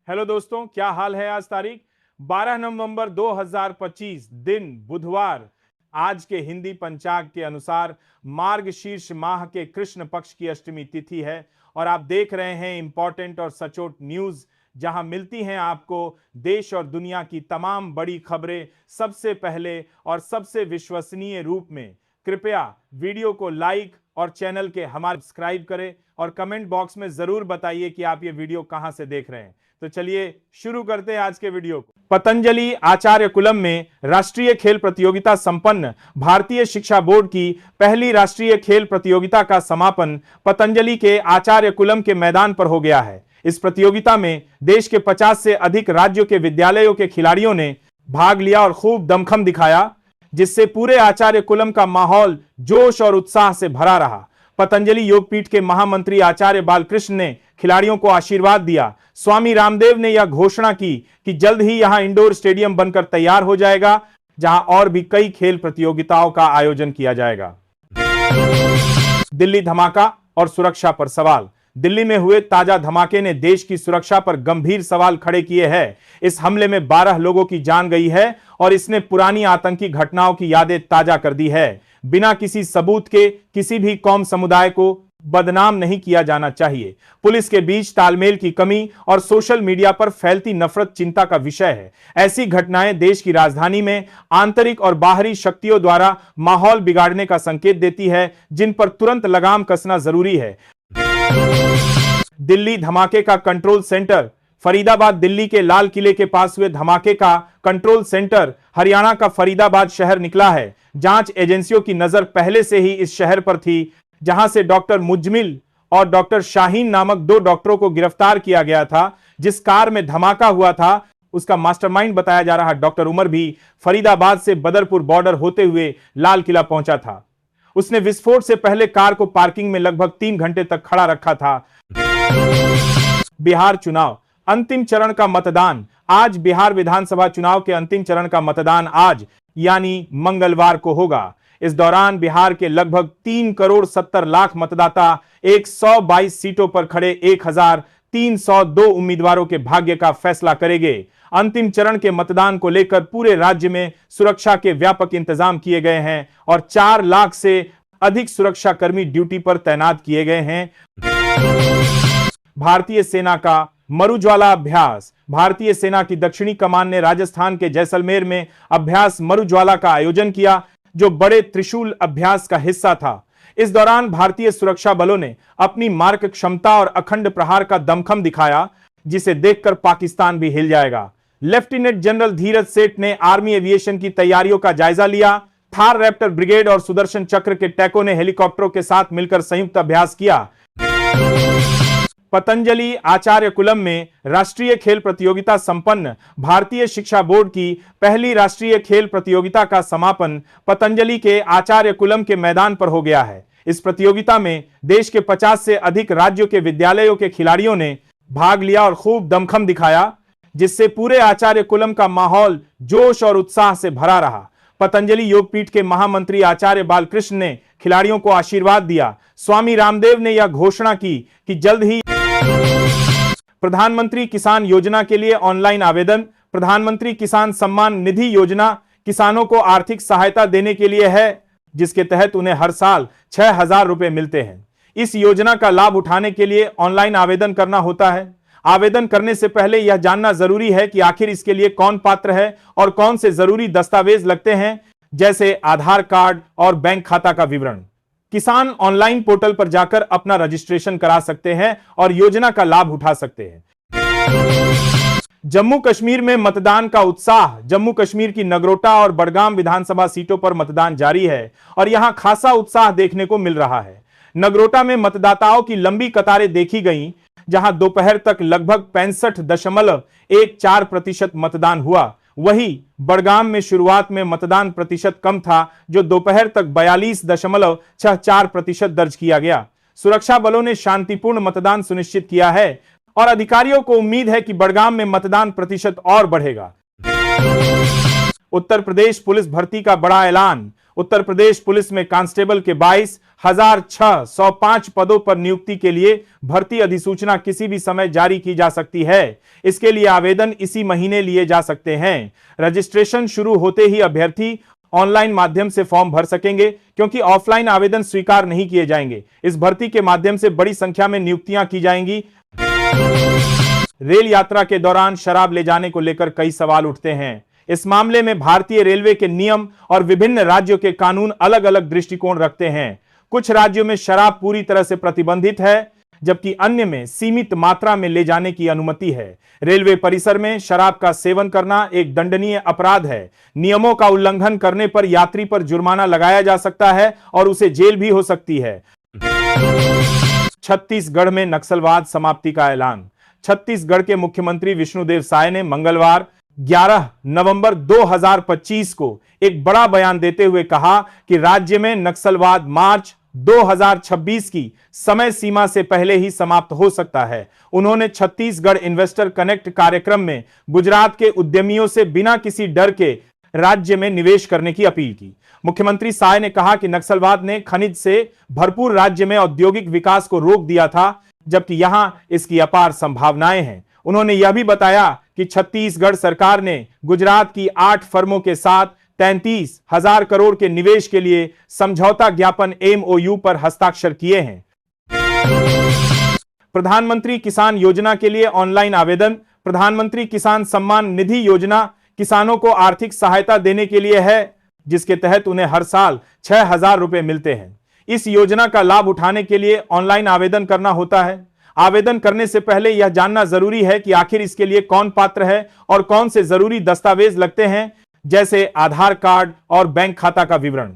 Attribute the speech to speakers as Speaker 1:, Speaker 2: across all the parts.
Speaker 1: Hello दोस्तों, क्या हाल है। आज तारीख 12 नवंबर 2025 दिन बुधवार। आज के हिंदी पंचांग के अनुसार मार्गशीर्ष माह के कृष्ण पक्ष की अष्टमी तिथि है और आप देख रहे हैं इंपॉर्टेंट और सचोट न्यूज, जहां मिलती हैं आपको देश और दुनिया की तमाम बड़ी खबरें सबसे पहले और सबसे विश्वसनीय रूप में। कृपया वीडियो को लाइक और चैनल के हमारे सब्सक्राइब करें और कमेंट बॉक्स में जरूर बताइए कि आप ये वीडियो कहां से देख रहे हैं। तो चलिए शुरू करते हैं आज के वीडियो को। पतंजलि आचार्य कुलम में राष्ट्रीय खेल प्रतियोगिता संपन्न। भारतीय शिक्षा बोर्ड की पहली राष्ट्रीय खेल प्रतियोगिता का समापन पतंजलि के आचार्य कुलम के मैदान पर हो गया है। इस प्रतियोगिता में देश के 50 से अधिक राज्यों के विद्यालयों के खिलाड़ियों ने भाग लिया और खूब दमखम दिखाया, जिससे पूरे आचार्य कुलम का माहौल जोश और उत्साह से भरा रहा। पतंजलि योगपीठ के महामंत्री आचार्य बालकृष्ण ने खिलाड़ियों को आशीर्वाद दिया। स्वामी रामदेव ने यह घोषणा की कि जल्द ही यहां इंडोर स्टेडियम बनकर तैयार हो जाएगा, जहां और भी कई खेल प्रतियोगिताओं का आयोजन किया जाएगा। दिल्ली धमाका और सुरक्षा पर सवाल। दिल्ली में हुए ताजा धमाके ने देश की सुरक्षा पर गंभीर सवाल खड़े किए हैं। इस हमले में 12 लोगों की जान गई है और इसने पुरानी आतंकी घटनाओं की यादें ताजा कर दी है। बिना किसी सबूत के किसी भी कौम समुदाय को बदनाम नहीं किया जाना चाहिए। पुलिस के बीच तालमेल की कमी और सोशल मीडिया पर फैलती नफरत चिंता का विषय है। ऐसी घटनाएं देश की राजधानी में आंतरिक और बाहरी शक्तियों द्वारा माहौल बिगाड़ने का संकेत देती है, जिन पर तुरंत लगाम कसना जरूरी है। दिल्ली धमाके का कंट्रोल सेंटर। फरीदाबाद दिल्ली के लाल किले के पास हुए धमाके का कंट्रोल सेंटर हरियाणा का फरीदाबाद शहर निकला है। जांच एजेंसियों की नजर पहले से ही इस शहर पर थी, जहां से डॉक्टर मुज्जमिल और डॉक्टर शाहीन नामक 2 डॉक्टरों को गिरफ्तार किया गया था। जिस कार में धमाका हुआ था उसका मास्टरमाइंड बताया जा रहा डॉक्टर उमर भी फरीदाबाद से बदरपुर बॉर्डर होते हुए लाल किला पहुंचा था। उसने विस्फोट से पहले कार को पार्किंग में लगभग 3 घंटे तक खड़ा रखा था। बिहार चुनाव अंतिम चरण का मतदान। आज बिहार विधानसभा चुनाव के अंतिम चरण का मतदान आज यानी मंगलवार को होगा। इस दौरान बिहार के लगभग 3 करोड़ 70 लाख मतदाता 122 सीटों पर खड़े 1302 उम्मीदवारों के भाग्य का फैसला करेंगे। अंतिम चरण के मतदान को लेकर पूरे राज्य में सुरक्षा के व्यापक इंतजाम किए गए हैं और 4 लाख से अधिक सुरक्षा कर्मी ड्यूटी पर तैनात किए गए हैं। भारतीय सेना का मरुज्वाला अभ्यास। भारतीय सेना की दक्षिणी कमान ने राजस्थान के जैसलमेर में अभ्यास मरुज्वाला का आयोजन किया, जो बड़े त्रिशूल अभ्यास का हिस्सा था। इस दौरान भारतीय सुरक्षा बलों ने अपनी मारक क्षमता और अखंड प्रहार का दमखम दिखाया, जिसे देखकर पाकिस्तान भी हिल जाएगा। लेफ्टिनेंट जनरल धीरज सेठ ने आर्मी एविएशन की तैयारियों का जायजा लिया। थार रैप्टर ब्रिगेड और सुदर्शन चक्र के टैको ने हेलीकॉप्टरों के साथ मिलकर संयुक्त अभ्यास किया। पतंजलि आचार्य कुलम में राष्ट्रीय खेल प्रतियोगिता संपन्न। भारतीय शिक्षा बोर्ड की पहली राष्ट्रीय खेल प्रतियोगिता का समापन पतंजलि के आचार्य कुलम के मैदान पर हो गया है। इस प्रतियोगिता में देश के 50 से अधिक राज्यों के विद्यालयों के खिलाड़ियों ने भाग लिया और खूब दमखम दिखाया, जिससे पूरे आचार्य कुलम का माहौल जोश और उत्साह से भरा रहा। पतंजलि योगपीठ के महामंत्री आचार्य बालकृष्ण ने खिलाड़ियों को आशीर्वाद दिया। स्वामी रामदेव ने यह घोषणा की कि जल्द ही प्रधानमंत्री किसान योजना के लिए ऑनलाइन आवेदन। प्रधानमंत्री किसान सम्मान निधि योजना किसानों को आर्थिक सहायता देने के लिए है, जिसके तहत उन्हें हर साल 6,000 रुपए मिलते हैं। इस योजना का लाभ उठाने के लिए ऑनलाइन आवेदन करना होता है। आवेदन करने से पहले यह जानना जरूरी है कि आखिर इसके लिए कौन पात्र है और कौन से जरूरी दस्तावेज लगते हैं, जैसे आधार कार्ड और बैंक खाता का विवरण। किसान ऑनलाइन पोर्टल पर जाकर अपना रजिस्ट्रेशन करा सकते हैं और योजना का लाभ उठा सकते हैं। जम्मू कश्मीर में मतदान का उत्साह। जम्मू कश्मीर की नगरोटा और बडगाम विधानसभा सीटों पर मतदान जारी है और यहां खासा उत्साह देखने को मिल रहा है। नगरोटा में मतदाताओं की लंबी कतारें देखी गईं, जहां दोपहर तक लगभग 65.14% मतदान हुआ। वहीं बडगाम में शुरुआत में मतदान प्रतिशत कम था, जो दोपहर तक 42.64% दर्ज किया गया। सुरक्षा बलों ने शांतिपूर्ण मतदान सुनिश्चित किया है और अधिकारियों को उम्मीद है कि बडगाम में मतदान प्रतिशत और बढ़ेगा। उत्तर प्रदेश पुलिस भर्ती का बड़ा ऐलान। उत्तर प्रदेश पुलिस में कांस्टेबल के 22,605 पदों पर नियुक्ति के लिए भर्ती अधिसूचना किसी भी समय जारी की जा सकती है। इसके लिए आवेदन इसी महीने लिए जा सकते हैं। रजिस्ट्रेशन शुरू होते ही अभ्यर्थी ऑनलाइन माध्यम से फॉर्म भर सकेंगे, क्योंकि ऑफलाइन आवेदन स्वीकार नहीं किए जाएंगे। इस भर्ती के माध्यम से बड़ी संख्या में नियुक्तियां की जाएंगी। रेल यात्रा के दौरान शराब ले जाने को लेकर कई सवाल उठते हैं। इस मामले में भारतीय रेलवे के नियम और विभिन्न राज्यों के कानून अलग अलग दृष्टिकोण रखते हैं। कुछ राज्यों में शराब पूरी तरह से प्रतिबंधित है, जबकि अन्य में सीमित मात्रा में ले जाने की अनुमति है। रेलवे परिसर में शराब का सेवन करना एक दंडनीय अपराध है। नियमों का उल्लंघन करने पर यात्री पर जुर्माना लगाया जा सकता है और उसे जेल भी हो सकती है। छत्तीसगढ़ में नक्सलवाद समाप्ति का ऐलान। छत्तीसगढ़ के मुख्यमंत्री विष्णुदेव साय ने मंगलवार 11 नवंबर 2025 को एक बड़ा बयान देते हुए कहा कि राज्य में नक्सलवाद मार्च 2026 की समय सीमा से पहले ही समाप्त हो सकता है। उन्होंने छत्तीसगढ़ इन्वेस्टर कनेक्ट कार्यक्रम में गुजरात के उद्यमियों से बिना किसी डर के राज्य में निवेश करने की अपील की। मुख्यमंत्री साय ने कहा कि नक्सलवाद ने खनिज से भरपूर राज्य में औद्योगिक विकास को रोक दिया था, जबकि यहां इसकी अपार संभावनाएं हैं। उन्होंने यह भी बताया कि छत्तीसगढ़ सरकार ने गुजरात की 8 फर्मों के साथ 33,000 करोड़ के निवेश के लिए समझौता ज्ञापन MOU पर हस्ताक्षर किए हैं। प्रधानमंत्री किसान योजना के लिए ऑनलाइन आवेदन। प्रधानमंत्री किसान सम्मान निधि योजना किसानों को आर्थिक सहायता देने के लिए है, जिसके तहत उन्हें हर साल 6,000 रुपए मिलते हैं। इस योजना का लाभ उठाने के लिए ऑनलाइन आवेदन करना होता है। आवेदन करने से पहले यह जानना जरूरी है कि आखिर इसके लिए कौन पात्र है और कौन से जरूरी दस्तावेज लगते हैं, जैसे आधार कार्ड और बैंक खाता का विवरण।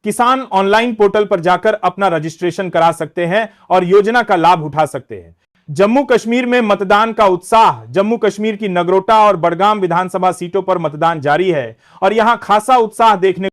Speaker 1: किसान ऑनलाइन पोर्टल पर जाकर अपना रजिस्ट्रेशन करा सकते हैं और योजना का लाभ उठा सकते हैं। जम्मू कश्मीर में मतदान का उत्साह। जम्मू कश्मीर की नगरोटा और बडगाम विधानसभा सीटों पर मतदान जारी है और यहां खासा उत्साह देखने।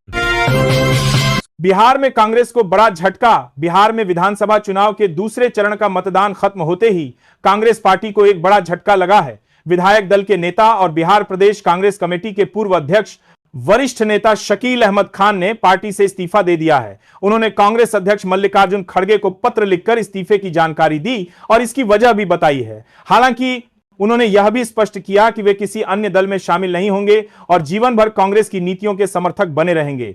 Speaker 1: बिहार में कांग्रेस को बड़ा झटका। बिहार में विधानसभा चुनाव के दूसरे चरण का मतदान खत्म होते ही कांग्रेस पार्टी को एक बड़ा झटका लगा है। विधायक दल के नेता और बिहार प्रदेश कांग्रेस कमेटी के पूर्व अध्यक्ष वरिष्ठ नेता शकील अहमद खान ने पार्टी से इस्तीफा दे दिया है। उन्होंने कांग्रेस अध्यक्ष मल्लिकार्जुन खड़गे को पत्र लिखकर इस्तीफे की जानकारी दी और इसकी वजह भी बताई है। हालांकि उन्होंने यह भी स्पष्ट किया कि वे किसी अन्य दल में शामिल नहीं होंगे और जीवन भर कांग्रेस की नीतियों के समर्थक बने रहेंगे।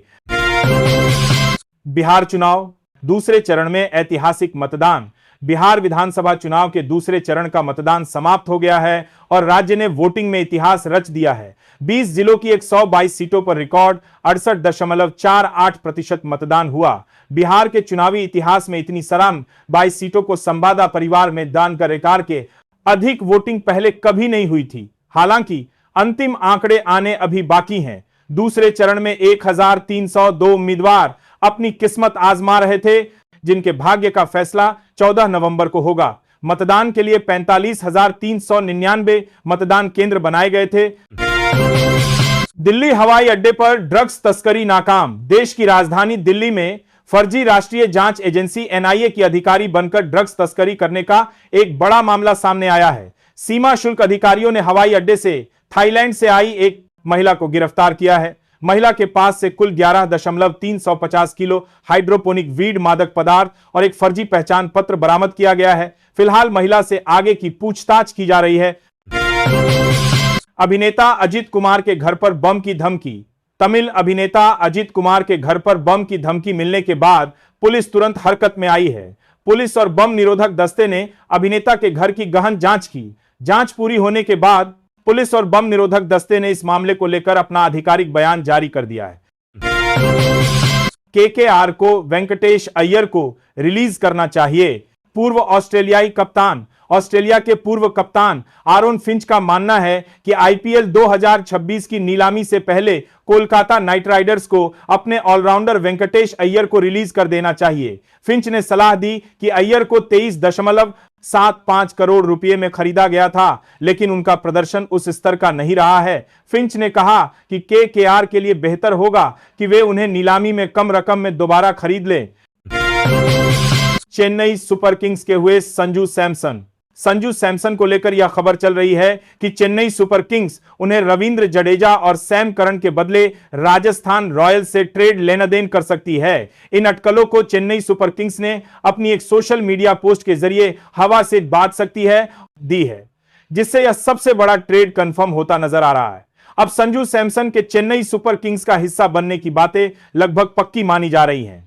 Speaker 1: बिहार चुनाव दूसरे चरण में ऐतिहासिक मतदान। बिहार विधानसभा चुनाव के दूसरे चरण का मतदान समाप्त हो गया है और राज्य ने वोटिंग में इतिहास रच दिया है। 20 जिलों की 122 सीटों पर रिकॉर्ड 68.48% मतदान हुआ। बिहार के चुनावी इतिहास में इतनी सराम 22 सीटों को संवादा परिवार में दान कर रिकॉर्ड के अधिक वोटिंग पहले कभी नहीं हुई थी। हालांकि अंतिम आंकड़े आने अभी बाकी हैं। दूसरे चरण में 1302 उम्मीदवार अपनी किस्मत आजमा रहे थे, जिनके भाग्य का फैसला 14 नवंबर को होगा। मतदान के लिए 45,399 मतदान केंद्र बनाए गए थे। दिल्ली हवाई अड्डे पर ड्रग्स तस्करी नाकाम। देश की राजधानी दिल्ली में फर्जी राष्ट्रीय जांच एजेंसी NIA की अधिकारी बनकर ड्रग्स तस्करी करने का एक बड़ा मामला सामने आया है। सीमा शुल्क अधिकारियों ने हवाई अड्डे से थाईलैंड से आई एक महिला को गिरफ्तार किया है। महिला के पास से कुल 11.350 किलो हाइड्रोपोनिक वीड मादक पदार्थ और एक फर्जी पहचान पत्र बरामद किया गया है। फिलहाल महिला से आगे की पूछताछ की जा रही है। अभिनेता अजित कुमार के घर पर बम की धमकी। तमिल अभिनेता अजित कुमार के घर पर बम की धमकी मिलने के बाद पुलिस तुरंत हरकत में आई है। पुलिस और बम निरोधक दस्ते ने अभिनेता के घर की गहन जांच की। जांच पूरी होने के बाद पुलिस और बम निरोधक दस्ते ने इस मामले को लेकर अपना आधिकारिक बयान जारी कर दिया है। KKR को वेंकटेश अय्यर को रिलीज करना चाहिए। पूर्व ऑस्ट्रेलियाई कप्तान ऑस्ट्रेलिया के पूर्व कप्तान आरोन फिंच का मानना है कि IPL 2026 की नीलामी से पहले कोलकाता नाइट राइडर्स को अपने ऑलराउंडर वेंकटेश अय्यर को रिलीज कर देना चाहिए। फिंच ने सलाह दी कि अय्यर को 23.75 करोड़ रुपए में खरीदा गया था, लेकिन उनका प्रदर्शन उस स्तर का नहीं रहा है। फिंच ने कहा कि KKR के लिए बेहतर होगा कि वे उन्हें नीलामी में कम रकम में दोबारा खरीद लें। चेन्नई सुपर किंग्स के हुए संजू सैमसन। संजू सैमसन को लेकर यह खबर चल रही है कि चेन्नई सुपर किंग्स उन्हें रविंद्र जडेजा और सैम करन के बदले राजस्थान रॉयल्स से ट्रेड लेना देन कर सकती है। इन अटकलों को चेन्नई सुपर किंग्स ने अपनी एक सोशल मीडिया पोस्ट के जरिए हवा से बात सकती है दी है, जिससे यह सबसे बड़ा ट्रेड कंफर्म होता नजर आ रहा है। अब संजू सैमसन के चेन्नई सुपर किंग्स का हिस्सा बनने की बातें लगभग पक्की मानी जा रही हैं।